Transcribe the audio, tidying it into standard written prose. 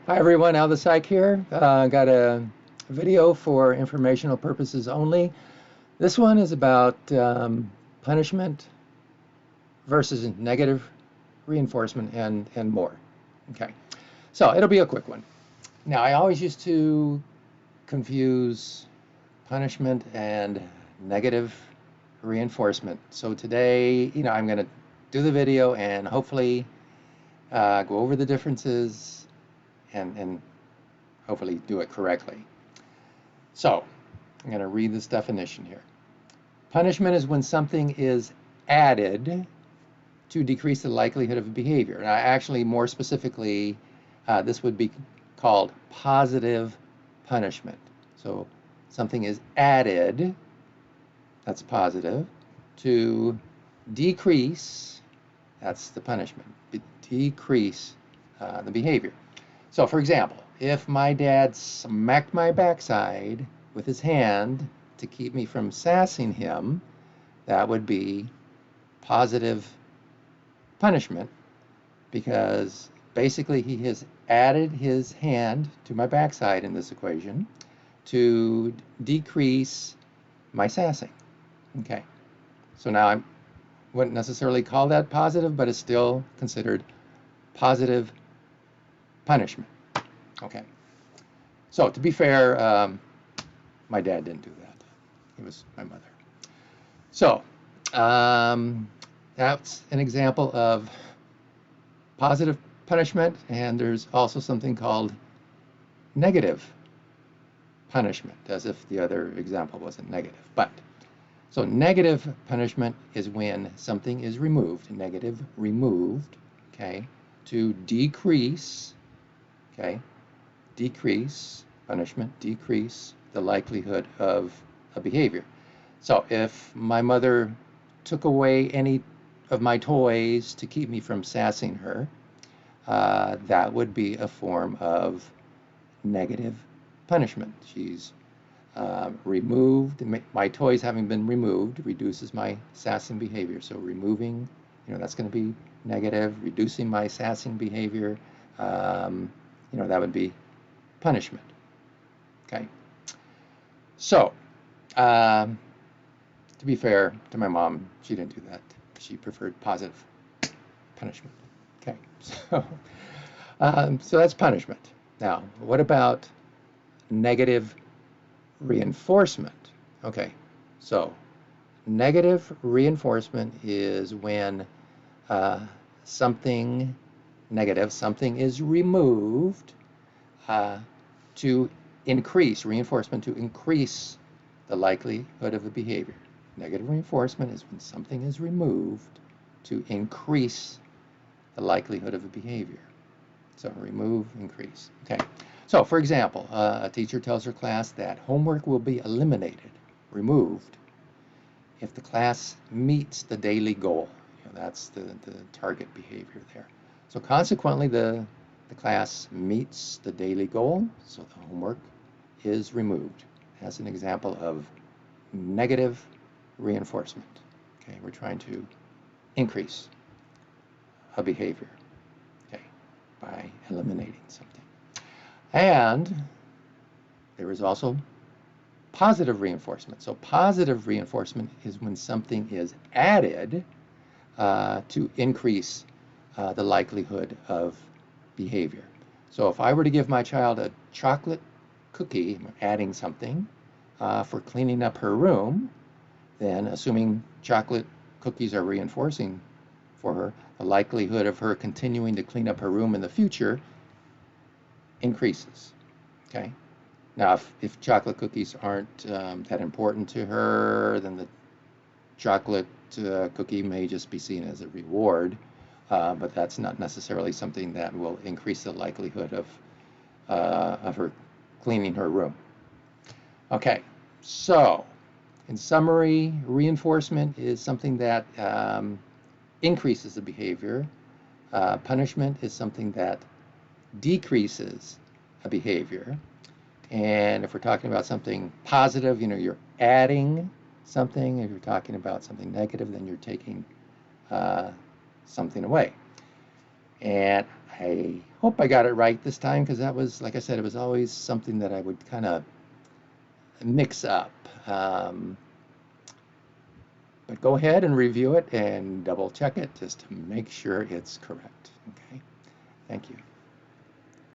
Hi everyone, Al the Psych here. Got a video for informational purposes only. This one is about punishment versus negative reinforcement and more. Okay, so it'll be a quick one. Now, I always used to confuse punishment and negative reinforcement. So today, I'm going to do the video and hopefully go over the differences and hopefully do it correctly. So, I'm going to read this definition here. Punishment is when something is added to decrease the likelihood of behavior. Now, actually, more specifically, this would be called positive punishment. So, something is added, that's positive, to decrease, that's the punishment, decrease the behavior. So, for example, if my dad smacked my backside with his hand to keep me from sassing him, that would be positive punishment because basically he has added his hand to my backside in this equation to decrease my sassing. Okay, so now I wouldn't necessarily call that positive, but it's still considered positive punishment. Okay. So to be fair, my dad didn't do that. It was my mother. So that's an example of positive punishment, and there's also something called negative punishment, as if the other example wasn't negative. But so negative punishment is when something is removed, negative removed, okay, to decrease, okay, decrease punishment, decrease the likelihood of a behavior. So if my mother took away any of my toys to keep me from sassing her, that would be a form of negative punishment. She's removed, my toys having been removed reduces my sassing behavior. So removing, that's going to be negative, reducing my sassing behavior, that would be punishment. Okay. So, to be fair to my mom, she didn't do that. She preferred positive punishment. Okay. So that's punishment. Now, what about negative reinforcement? Okay. So, negative reinforcement is when something negative, something is removed to increase, reinforcement to increase the likelihood of a behavior. Negative reinforcement is when something is removed to increase the likelihood of a behavior. So remove, increase. Okay. So for example, a teacher tells her class that homework will be eliminated, removed, if the class meets the daily goal. That's the target behavior there. So consequently, the class meets the daily goal, so the homework is removed. As an example of negative reinforcement. Okay, we're trying to increase a behavior, okay, by eliminating something. And there is also positive reinforcement. So positive reinforcement is when something is added to increase the likelihood of behavior. So if I were to give my child a chocolate cookie, adding something for cleaning up her room, then assuming chocolate cookies are reinforcing for her, the likelihood of her continuing to clean up her room in the future increases. Okay. Now, if chocolate cookies aren't that important to her, then the chocolate cookie may just be seen as a reward, but that's not necessarily something that will increase the likelihood of her cleaning her room. Okay, so in summary, reinforcement is something that increases the behavior. Punishment is something that decreases a behavior. And if we're talking about something positive, you're adding something. If you're talking about something negative, then you're taking something away. And I hope I got it right this time, because that was, like I said, it was always something that I would kind of mix up. But go ahead and review it and double check it just to make sure it's correct. Okay, thank you.